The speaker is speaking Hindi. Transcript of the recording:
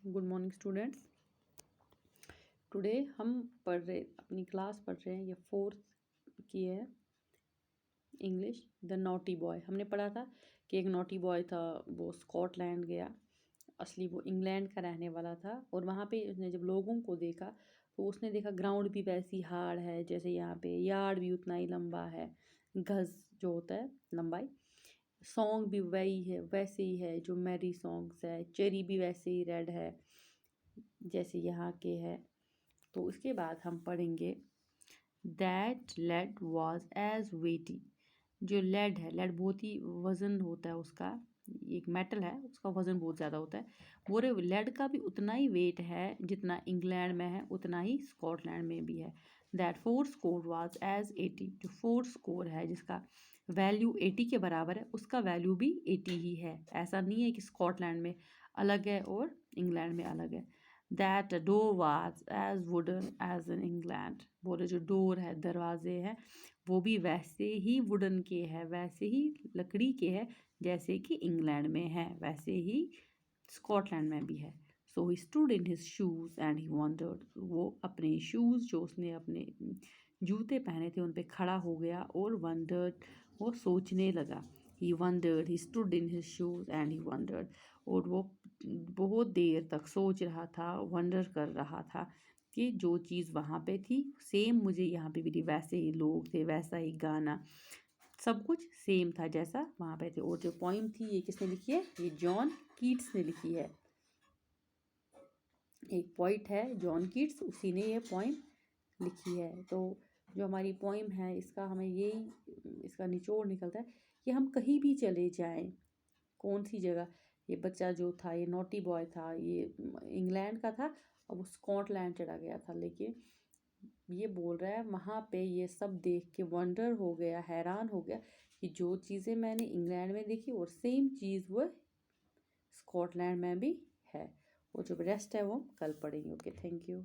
Good morning students. टुडे हम अपनी क्लास पढ़ रहे हैं, ये 4th की है इंग्लिश। The naughty boy. हमने पढ़ा था कि एक नॉटी बॉय था, वो स्कॉटलैंड गया। असली वो इंग्लैंड का रहने वाला था और वहाँ पे उसने जब लोगों को देखा तो उसने देखा ग्राउंड भी वैसी हार्ड है जैसे यहाँ पे, यार्ड भी उतना ही लंबा है, गज जो होता है लंबाई। सॉन्ग भी वही है, वैसे ही है जो मैरी सॉन्ग्स है। चेरी भी वैसे ही रेड है जैसे यहाँ के है। तो उसके बाद हम पढ़ेंगे दैट लेड वॉज एज वेटी। जो लेड है, लेड बहुत ही वज़न होता है उसका, एक मेटल है, उसका वज़न बहुत ज़्यादा होता है। वो लेड का भी उतना ही वेट है जितना इंग्लैंड में है उतना ही स्कॉटलैंड में भी है। That 4 score was as 80। जो 4 स्कोर है जिसका वैल्यू 80 के बराबर है, उसका वैल्यू भी 80 ही है। ऐसा नहीं है कि स्कॉटलैंड में अलग है और इंग्लैंड में अलग है। That door was as wooden as in England. बोले जो डोर है, दरवाजे हैं, वो भी वैसे ही वुडन के हैं, वैसे ही लकड़ी के हैं जैसे कि इंग्लैंड में है, वैसे ही स्कॉटलैंड में भी है। So he stood in his shoes and he wondered. वो अपने शूज़, जो उसने अपने जूते पहने थे, उन पे खड़ा हो गया और वंडर्ड, वो सोचने लगा। He wondered, he stood in his shoes and he wondered. और वो बहुत देर तक सोच रहा था, वंडर कर रहा था कि जो चीज़ वहाँ पे थी सेम मुझे यहाँ पे भी थी, वैसे ही लोग थे, वैसा ही गाना, सब कुछ सेम था जैसा वहाँ पे थे। और जो पोइम थी ये किसने लिखी है? ये जॉन कीट्स ने लिखी है। एक पोइट है जॉन कीट्स, उसी ने ये पोइम लिखी है। तो जो हमारी पोइम है इसका हमें यही इसका निचोड़ निकलता है कि हम कहीं भी चले जाएं, कौन सी जगह, ये बच्चा जो था, ये नॉटी बॉय था, ये इंग्लैंड का था, अब वो स्कॉटलैंड चला गया था, लेकिन ये बोल रहा है वहाँ पे ये सब देख के वंडर हो गया, हैरान हो गया कि जो चीज़ें मैंने इंग्लैंड में देखी और सेम चीज़ वो स्कॉटलैंड में भी है। और जो रेस्ट है वो कल पढ़ेंगे। Okay, thank you.